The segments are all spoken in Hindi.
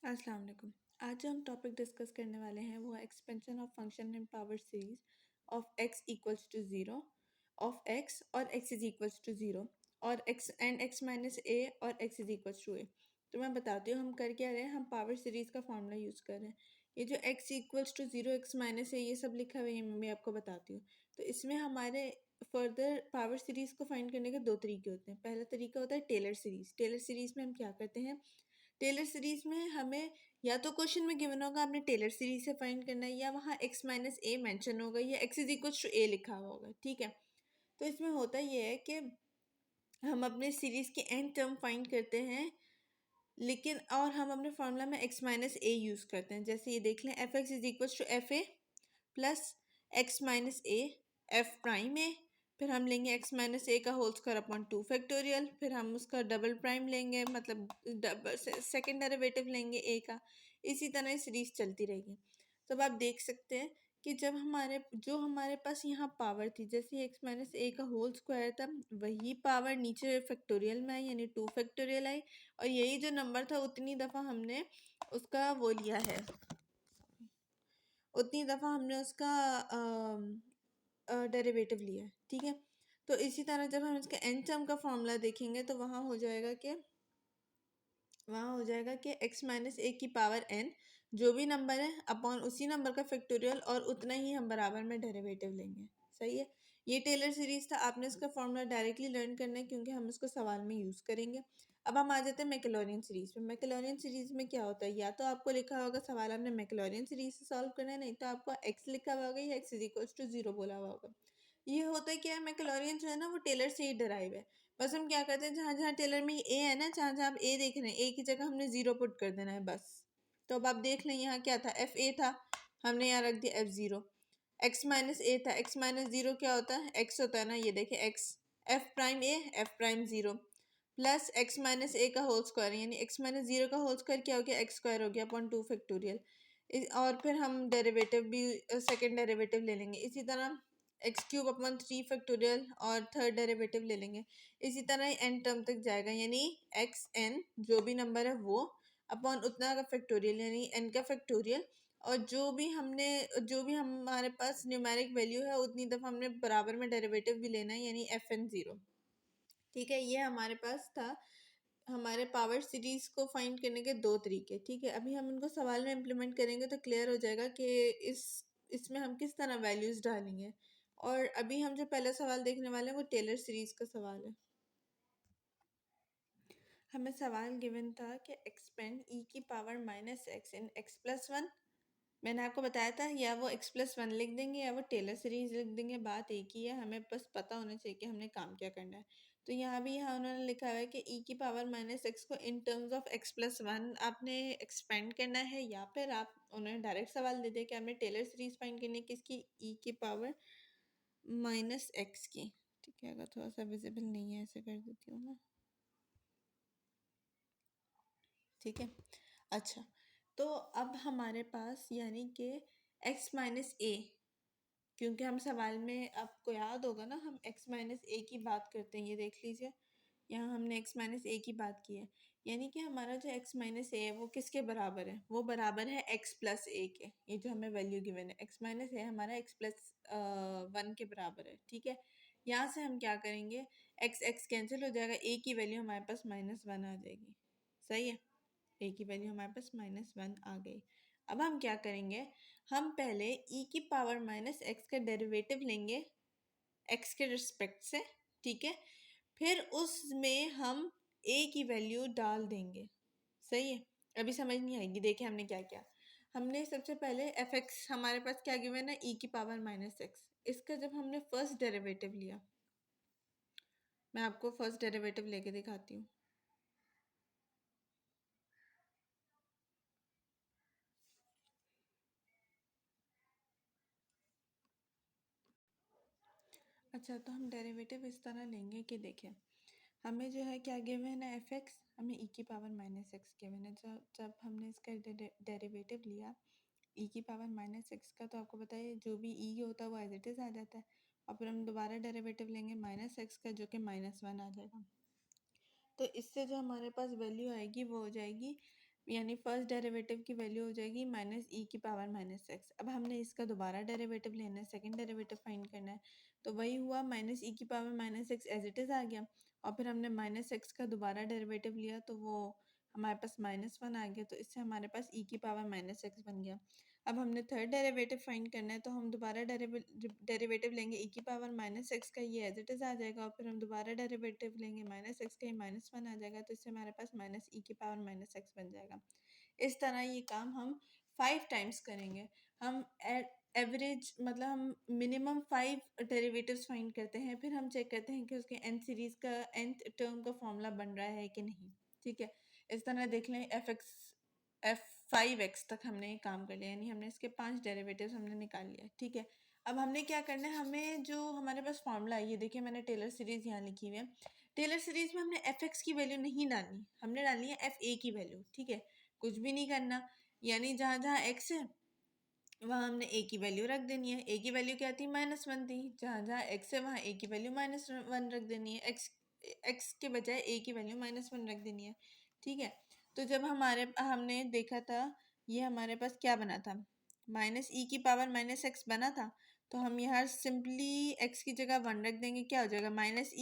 अस्सलाम वालेकुम। आज जो हम टॉपिक डिस्कस करने वाले हैं वो है expansion of function in power series of x equals to zero of x और x is equals to zero और x and x minus a और x is equals to a। तो मैं बताती हूँ हम कर क्या रहे हैं। हम पावर सीरीज का फॉर्मूला यूज़ कर रहे हैं। ये जो x equals to zero x minus a ये सब लिखा हुआ है, ये मैं आपको बताती हूँ। तो इसमें हमारे फर्दर पावर सीरीज को फाइंड करने के दो तरीके होते हैं। पहला तरीका होता है टेलर सीरीज। टेलर सीरीज में हम क्या करते हैं, टेलर सीरीज में हमें या तो क्वेश्चन में गिवन होगा आपने टेलर सीरीज से फाइंड करना है, या वहाँ x माइनस ए मैंशन होगा, या x इज इक्वल टू ए लिखा हुआ होगा। ठीक है, तो इसमें होता ये है कि हम अपने सीरीज के एंड टर्म फाइंड करते हैं, लेकिन और हम अपने फॉर्मूला में x माइनस ए यूज़ करते हैं। जैसे ये देख लें, F X is equal to F A plus X minus A F prime A, फिर हम लेंगे एक्स माइनस ए का whole square upon two factorial, फिर हम उसका डबल प्राइम लेंगे, मतलब सेकेंड डेरिवेटिव लेंगे ए का। इसी तरह ये सीरीज चलती रहेगी। तो अब आप देख सकते हैं कि जब हमारे पास यहाँ पावर थी, जैसे एक्स माइनस ए का होल स्क्वायर था, वही पावर नीचे फैक्टोरियल में आई, यानी टू फैक्टोरियल आई, और यही जो नंबर था उतनी दफ़ा हमने उसका वो लिया है, उतनी दफ़ा हमने उसका डेरिवेटिव लिया है। ठीक है, तो इसी तरह जब हम इसके एन टर्म का फॉर्मूला देखेंगे तो वहाँ हो जाएगा कि x माइनस ए की पावर n जो भी नंबर है अपॉन उसी नंबर का फैक्टोरियल, और उतना ही हम बराबर में डेरिवेटिव लेंगे। सही है, ये टेलर सीरीज था। आपने इसका फॉर्मूला डायरेक्टली लर्न करना है क्योंकि हम इसको सवाल में यूज़ करेंगे। अब हम आ जाते हैं मैक्लॉरिन सीरीज में। मैक्लॉरिन सीरीज में क्या होता है, या तो आपको लिखा होगा सवाल आपने मैक्लॉरिन सीरीज से सॉल्व करना है, नहीं तो आपको x लिखा हुआ होगा या x is equal to zero बोला हुआ होगा। ये होता है क्या है, मैक्लॉरिन जो है ना वो टेलर से ही डराइव है। बस हम क्या करते हैं, जहाँ जहाँ टेलर में ए है ना, जहाँ जहाँ आप ए देख रहे हैं, ए की जगह हमने ज़ीरो पुट कर देना है बस। तो अब आप देख लें, यहाँ क्या था, एफ ए था, हमने यहाँ रख दिया एफ ज़ीरो। एक्स माइनस ए था, एक्स माइनस ज़ीरो क्या होता है, एक्स होता है ना, ये देखिए X. F prime A, F prime zero, plus X minus A का होल स्क्वायर, यानी एक्स माइनस ज़ीरो का होल स्क्वायर क्या हो गया, एक्स स्क्वायर हो गया अपॉन टू फैक्टोरियल। और फिर हम डेरिवेटिव भी सेकेंड डेरिवेटिव ले लेंगे। इसी तरह x cube upon three factorial और थर्ड डेरिवेटिव ले लेंगे। इसी तरह एन टर्म तक जाएगा, यानी एक्स एन जो भी नंबर है वो अपॉन उतना का फैक्टोरियल, यानी एन का फैक्टोरियल, और जो भी हमारे पास न्यूमेरिक वैल्यू है उतनी दफ़ा हमने बराबर में डेरिवेटिव भी लेना है, यानी एफ एन ज़ीरो। ठीक है, ये हमारे पास था हमारे पावर सीरीज को फाइंड करने के दो तरीके। ठीक है, अभी हम इनको सवाल में इम्प्लीमेंट करेंगे तो क्लियर हो जाएगा कि इस इसमें हम किस तरह वैल्यूज डालेंगे। और अभी हम जो पहला सवाल देखने वाले हैं वो टेलर सीरीज का सवाल है। हमें सवाल गिवन था कि एक्सपेंड ई की पावर माइनस एक्स इन एक्स प्लस वन। मैंने आपको बताया था या वो एक्स प्लस वन लिख देंगे या वो टेलर सीरीज लिख देंगे, बात एक ही है, हमें बस पता होना चाहिए कि हमने काम क्या करना है। तो यहाँ उन्होंने लिखा हुआ है कि ई की पावर माइनस एक्स को in terms of x plus one आपने एक्सपेंड करना है, या फिर आप उन्होंने डायरेक्ट सवाल दे दिया कि हमने टेलर सीरीज फाइंड करनी है किसकी, ई की पावर माइनस एक्स की। ठीक है, अगर थोड़ा सा विजिबल नहीं है ऐसे कर देती हूँ मैं। ठीक है, अच्छा, तो अब हमारे पास यानी कि x माइनस ए, क्योंकि हम सवाल में आपको याद होगा ना, हम x माइनस ए की बात करते हैं। ये देख लीजिए, यहाँ हमने x माइनस ए की बात की है, यानी कि हमारा जो x माइनस ए है वो किसके बराबर है, वो बराबर है x प्लस ए के। ये जो हमें वैल्यू गिवन है x माइनस ए हमारा x प्लस वन के बराबर है। ठीक है, यहाँ से हम क्या करेंगे, x कैंसिल हो जाएगा, a की वैल्यू हमारे पास माइनस वन आ जाएगी। सही है, ए की वैल्यू हमारे पास माइनस वन आ गई। अब हम क्या करेंगे, हम पहले ई की पावर माइनस एक्स का डेरिवेटिव लेंगे एक्स के रिस्पेक्ट से। ठीक है, फिर उसमें हम ए की वैल्यू डाल देंगे। सही है, अभी समझ नहीं आएगी, देखिए हमने क्या किया। हमने सबसे पहले एफ एक्स हमारे पास क्या गिवन है, ई की पावर माइनस एक्स, इसका जब हमने फर्स्ट डेरिवेटिव लिया, मैं आपको फर्स्ट डेरिवेटिव लेके दिखाती हूँ। अच्छा, तो हम डेरिवेटिव इस तरह लेंगे कि देखें, हमें जो है क्या गिवन है, एफ एक्स, हमें ई की पावर माइनस एक्स गिवन है। जब जब हमने इसका डेरिवेटिव लिया ई की पावर माइनस एक्स का, तो आपको पता है जो भी ई होता है वो एज इट इज़ आ जाता है, और फिर हम दोबारा डेरिवेटिव लेंगे माइनस एक्स का, जो कि माइनस वन आ जाएगा। तो इससे जो हमारे पास वैल्यू आएगी वो हो जाएगी यानी फर्स्ट डेरिवेटिव की वैल्यू हो जाएगी माइनस ई की पावर माइनस एक्स। अब हमने इसका दोबारा डेरिवेटिव लेना है, सेकंड डेरिवेटिव फाइंड करना है, तो वही हुआ माइनस ई की power minus X as it is आ गया, और फिर हमने माइनस एक्स का दोबारा डेरिवेटिव लिया तो वो हमारे पास -1 आ गया, तो इससे हमारे पास ई की पावर माइनस एक्स बन गया। अब हमने थर्ड डेरिवेटिव फाइंड करना है, तो हम दोबारा डेरिवेटिव लेंगे ई की पावर माइनस एक्स का, ये एज इट इज़ आ जाएगा, और फिर हम दोबारा डेरिवेटिव लेंगे माइनस एक्स का, ये -1 आ जाएगा, तो इससे हमारे पास माइनस ई की पावर माइनस एक्स बन जाएगा। इस तरह ये काम हम 5 टाइम्स करेंगे। हम एवरेज मतलब हम मिनिमम 5 डेरिवेटिव्स फाइंड करते हैं, फिर हम चेक करते हैं कि उसके nth सीरीज़ का nth टर्म का फॉर्मूला बन रहा है कि नहीं। ठीक है, इस तरह देख लें f5x तक हमने ये काम कर लिया, यानी हमने इसके 5 डेरिवेटिव्स हमने निकाल लिया। ठीक है, अब हमने क्या करना है, हमें जो हमारे पास फॉर्मूला है, ये देखिए मैंने टेलर सीरीज़ यहाँ लिखी हुई है। टेलर सीरीज़ में हमने एफ की वैल्यू नहीं डालनी, हमने डालनी है एफ की वैल्यू। ठीक है, कुछ भी नहीं करना, यानी जहाँ जहाँ x है वहाँ हमने a की वैल्यू रख देनी है। a की वैल्यू क्या थी, -1 थी, जहाँ जहाँ x है वहाँ a की वैल्यू -1 रख देनी है, x के बजाय a की वैल्यू -1 रख देनी है। ठीक है, तो जब हमने देखा था, ये हमारे पास क्या बना था, माइनस ई की पावर माइनस एक्स बना था, तो हम यहाँ सिंपली x की जगह 1 रख देंगे, क्या हो जाएगा, माइनस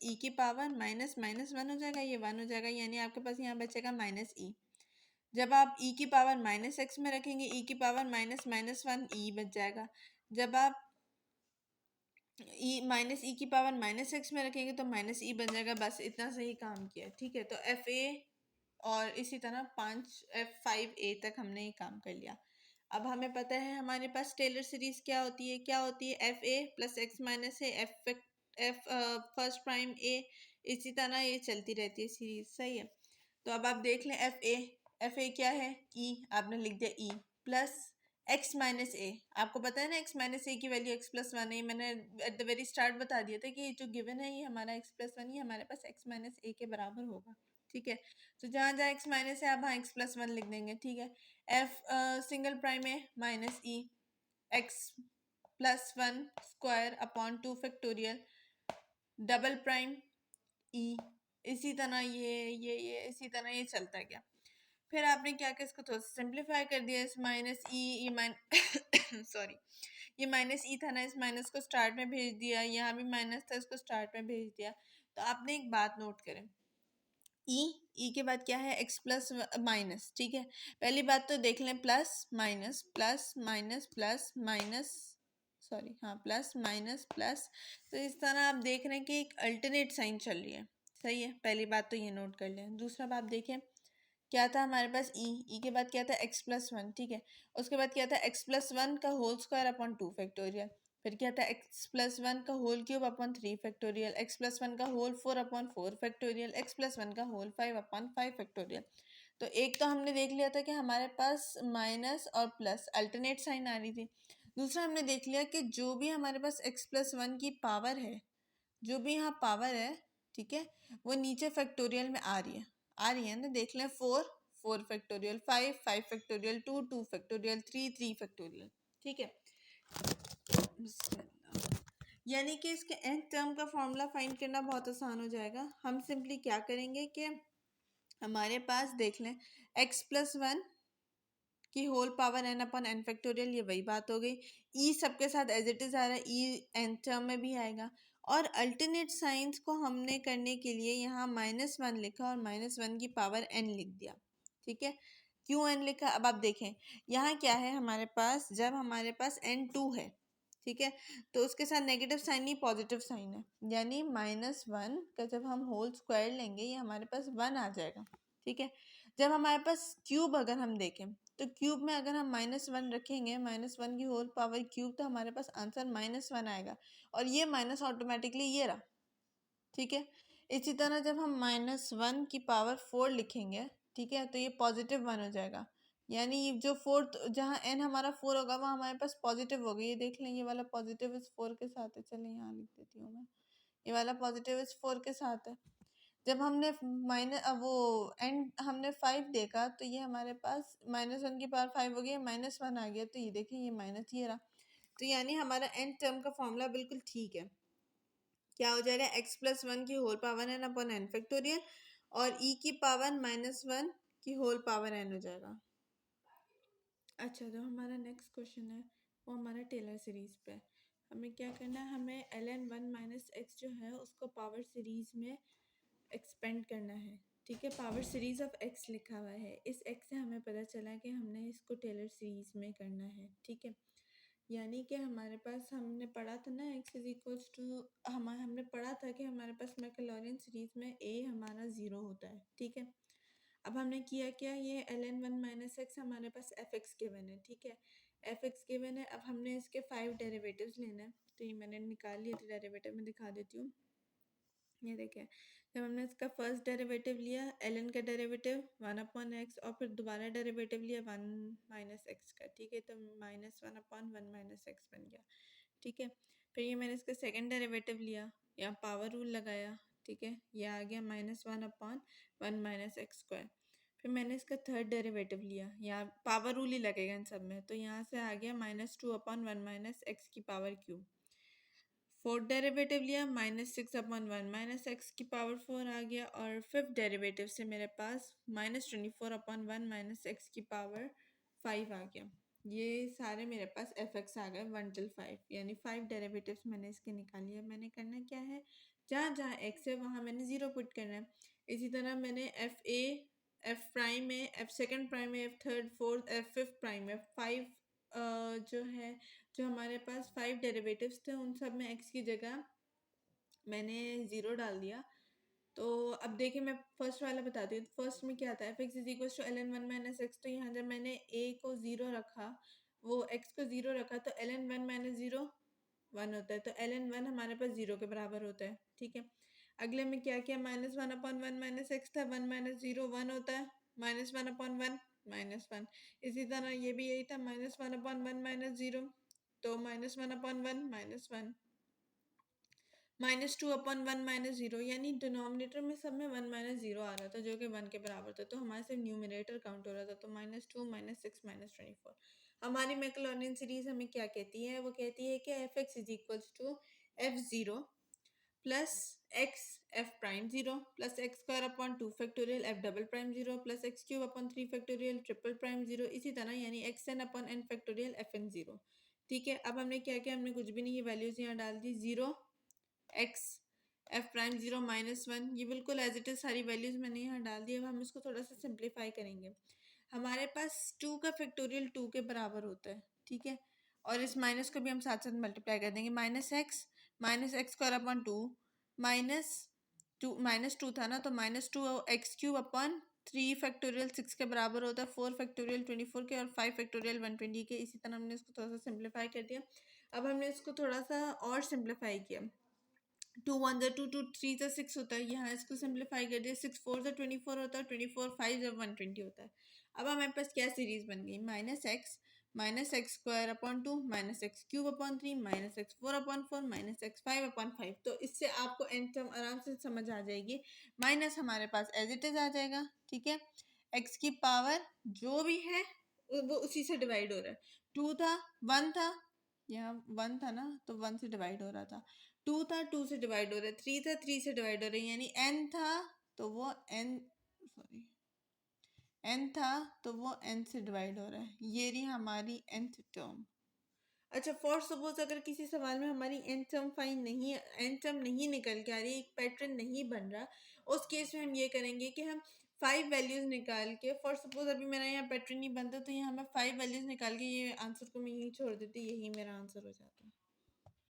ई की पावर माइनस माइनस 1 हो जाएगा, ये 1 हो जाएगा, यानी आपके पास यहाँ बचेगा माइनस ई। जब आप ई की पावर माइनस एक्स में रखेंगे, ई की पावर माइनस माइनस 1 ई बच जाएगा। जब आप माइनस ई की पावर माइनस एक्स में रखेंगे तो माइनस ई बन जाएगा। बस इतना सही काम किया। ठीक है, तो एफ ए और इसी तरह 5 F5A तक हमने ये काम कर लिया। अब हमें पता है हमारे पास टेलर सीरीज क्या होती है, F A plus X minus A F first prime A, इसी तरह ये चलती रहती है सीरीज। सही है, तो अब आप देख लें एफ ए क्या है, ई, आपने लिख दिया ई प्लस एक्स माइनस ए। आपको पता है ना एक्स माइनस ए की वैल्यू x+1 है, मैंने एट द वेरी स्टार्ट बता दिया था कि ये जो गिवन है ये हमारा x+1 ही हमारे पास x माइनस ए के बराबर होगा। ठीक है, तो जहाँ जहाँ x माइनस है आप वहाँ x+1 लिख देंगे। ठीक है, एफ सिंगल प्राइम है minus E x+1 square upon 2 factorial double prime E, इसी तरह ये इसी तरह ये चलता गया। फिर आपने क्या किया, इसको थोड़ा सिंप्लीफाई कर दिया, इस माइनस ई ये सॉरी, ये माइनस ई था ना, इस माइनस को स्टार्ट में भेज दिया, यहाँ भी माइनस था, इसको स्टार्ट में भेज दिया। तो आपने एक बात नोट करें, ई के बाद क्या है, एक्स प्लस माइनस। ठीक है, पहली बात तो देख लें, plus minus plus minus plus minus, sorry हाँ, प्लस माइनस प्लस, तो इस तरह आप देख रहे हैं कि एक अल्टरनेट साइन चल रही है। सही है, पहली बात तो ये नोट कर लें। दूसरा बात देखें, क्या था हमारे पास ई के बाद क्या था x+1। ठीक है, उसके बाद क्या था x+1 का होल स्क्वायर अपॉन 2 फैक्टोरियल, फिर क्या था x+1 का whole cube upon 3 factorial, x+1 का होल 4 अपॉन 4 फैक्टोरियल, x+1 का होल 5 अपॉन 5 फैक्टोरियल। तो एक तो हमने देख लिया था कि हमारे पास माइनस और प्लस अल्टरनेट साइन आ रही थी। दूसरा हमने देख लिया कि जो भी हमारे पास x+1 की पावर है, जो भी यहाँ पावर है, ठीक है, वो नीचे फैक्टोरियल में आ रही है ना, देख लें, 4 फैक्टोरियल, 5 फैक्टोरियल, 2 फैक्टोरियल, 3 फैक्टोरियल। ठीक है, यानी कि इसके nth टर्म का फॉर्मूला फाइंड करना बहुत आसान हो जाएगा। हम सिंपली क्या करेंगे कि हमारे पास देख लें x+1 की whole power n upon n factorial, ये वही बात हो गई। ई सबके साथ एज इट इज आ रहा है, ई एन टर्म में भी आएगा, और अल्टरनेट साइंस को हमने करने के लिए यहाँ -1 लिखा और -1 की पावर n लिख दिया। ठीक है, क्यों n लिखा, अब आप देखें यहाँ क्या है हमारे पास, जब हमारे पास n2 है, ठीक है, तो उसके साथ नेगेटिव साइन नहीं पॉजिटिव साइन है, यानी -1 का जब हम होल स्क्वायर लेंगे ये हमारे पास 1 आ जाएगा। ठीक है, जब हमारे पास क्यूब अगर हम देखें, तो क्यूब में अगर हम -1 रखेंगे, -1 की होल पावर क्यूब, तो हमारे पास आंसर -1 आएगा, और ये माइनस ऑटोमेटिकली ये रहा। ठीक है, इसी तरह जब हम -1 की पावर 4 लिखेंगे, ठीक है, तो ये +1 हो जाएगा, यानी ये जो फोर्थ, जहाँ n हमारा 4 होगा वहाँ हमारे पास पॉजिटिव होगा। ये देख लें, ये वाला पॉजिटिव इस 4 के साथ है, चलिए यहाँ लिख देती हूँ मैं, ये वाला पॉजिटिव इस 4 के साथ है। जब हमने हमने 5 देखा, तो ये हमारे पास -1 की पावर 5 हो गई, -1 आ गया, तो ये देखिए ये माइनस ये रहा। तो यानी हमारा n टर्म का फॉर्मूला बिल्कुल ठीक है, क्या हो जाएगा, x+1 की whole power n upon n factorial, और e की पावर -1 की होल पावर n हो जाएगा। अच्छा, तो हमारा नेक्स्ट क्वेश्चन है वो हमारा टेलर सीरीज पे है। हमें क्या करना है, हमें ln1 - x जो है उसको पावर सीरीज में एक्सपेंड करना है। ठीक है, पावर सीरीज ऑफ x लिखा हुआ है, इस x से हमें पता चला कि हमने इसको टेलर सीरीज में करना है। ठीक है, यानी कि हमारे पास हमने पढ़ा था ना x इज इक्वल्स टू, हमने पढ़ा था कि हमारे पास मैक्लॉरिन सीरीज में a हमारा 0 होता है। ठीक है, अब हमने किया क्या, ये ln1 - x हमारे पास f(x) गिवन है। ठीक है, f(x) गिवन है। अब हमने इसके 5 डेरिवेटिव्स लेना है, तो ये मैंने निकाल लिया था डेरिवेटिव में, दिखा देती हूँ। ये देखें, जब हमने इसका फर्स्ट डेरिवेटिव लिया ln का डेरिवेटिव 1/x, और फिर दोबारा डेरिवेटिव लिया 1 - x का। ठीक है, तो -1/1 - x बन गया। ठीक है, फिर ये मैंने इसका सेकंड डेरिवेटिव लिया, यहाँ पावर रूल लगाया। ठीक है, ये आ गया -1/1 - x स्क्वायर। फिर मैंने इसका थर्ड डेरिवेटिव लिया, यहाँ पावर रूल ही लगेगा इन सब में, तो यहाँ से आ गया -2/1 - x की पावर क्यूब। फोर्थ डेरिवेटिव लिया -6/1 - x की पावर 4 आ गया, और फिफ्थ डेरिवेटिव से मेरे पास -24/1 - x की पावर 5 आ गया। ये सारे मेरे पास f(x) आ गए 1 till 5, यानी 5 डेरिवेटिव्स मैंने इसके निकाल लिया। मैंने करना क्या है, जहाँ जहाँ x है वहाँ मैंने 0 पुट करना है। इसी तरह मैंने f(a), f प्राइम में, f सेकंड प्राइम में, f third, fourth, f fifth prime में 5 जो है, जो हमारे पास 5 डेरिवेटिव्स थे उन सब में x की जगह मैंने 0 डाल दिया। तो अब देखिए, मैं फर्स्ट वाला बताती हूँ। फर्स्ट में क्या आता है, f(x) is equal to ln1 - x। तो यहाँ जब मैंने a को 0 रखा, वो x को 0 रखा, तो ln1 - 0 1 होता है, तो ln1 हमारे पास 0 के बराबर होता है। ठीक है, अगले में क्या किया, -1/1 - x था, 1 - 0 1 होता है, -1/1 -1। इसी तरह ये भी यही था, -1/1 - 0, तो -1/1 -1, -2/1 - 0, यानी डिनोमिनेटर में सब में 1 - 0 आ रहा था, जो कि 1 के बराबर था, तो हमारे सिर्फ न्यूमरेटर काउंट हो रहा था, तो -2 -6 -24। हमारी मैक्लॉरिन सीरीज हमें क्या कहती है, वो कहती है कि f(x) is equals to f(0) plus x f prime 0 plus x square upon 2 factorial f double prime 0 plus x cube upon 3 factorial triple prime 0, इसी तरह यानी xn upon n factorial fn 0। ठीक है, अब हमने क्या किया, हमने कुछ भी नहीं, ये वैल्यूज यहाँ डाल दी, 0 x f प्राइम 0 -1, ये बिल्कुल एज इट इज़ सारी वैल्यूज मैंने यहाँ डाल दी। अब हम इसको थोड़ा सा सिंप्लीफाई करेंगे। हमारे पास 2 का फैक्टोरियल 2 के बराबर होता है। ठीक है, और इस माइनस को भी हम साथ साथ मल्टीप्लाई कर देंगे, -x स्क्वायर अपॉन 2 -2 था ना, तो -2x³ अपॉन 3 फैक्टोरियल 6 के बराबर होता है, 4 फैक्टोरियल 24 के, और 5 फैक्टोरियल 120 के। इसी तरह हमने इसको थोड़ा सा सिंप्लीफाई कर दिया। अब हमने इसको थोड़ा सा और सिंप्लीफाई किया, 2 1 2 2 3 6 होता है, यहाँ इसको सिंप्लीफाई कर दिया, 6 4 24 होता है, 24 5 120 होता है। अब हमारे पास क्या सीरीज बन गई, -x square upon 2 -x cube upon 3 -x 4 upon 4 -x 5 upon 5। तो इससे आपको एंड टर्म आराम से समझ आ जाएगी, माइनस हमारे पास एज इट इज आ जाएगा। ठीक है, x की पावर जो भी है वो उसी से डिवाइड हो रहा है, 2 था 1 था, यहाँ 1 था ना, तो 1 से डिवाइड हो रहा था, 2 था 2 से डिवाइड हो रहा है, 3 था 3 से डिवाइड हो रहा है, यानी n था तो वो n था तो वो n से डिवाइड हो रहा है। ये रही हमारी nth टर्म। अच्छा, फॉर सपोज अगर किसी सवाल में हमारी n टर्म नहीं निकल के आ रही, एक पैटर्न नहीं बन रहा, उस केस में हम ये करेंगे कि हम 5 वैल्यूज निकाल के, फॉर सपोज अभी मेरा यहाँ पैटर्न नहीं बनता, तो यहाँ मैं 5 वैल्यूज निकाल के ये आंसर को मैं यहीं छोड़ देती, यही मेरा आंसर हो जाता है।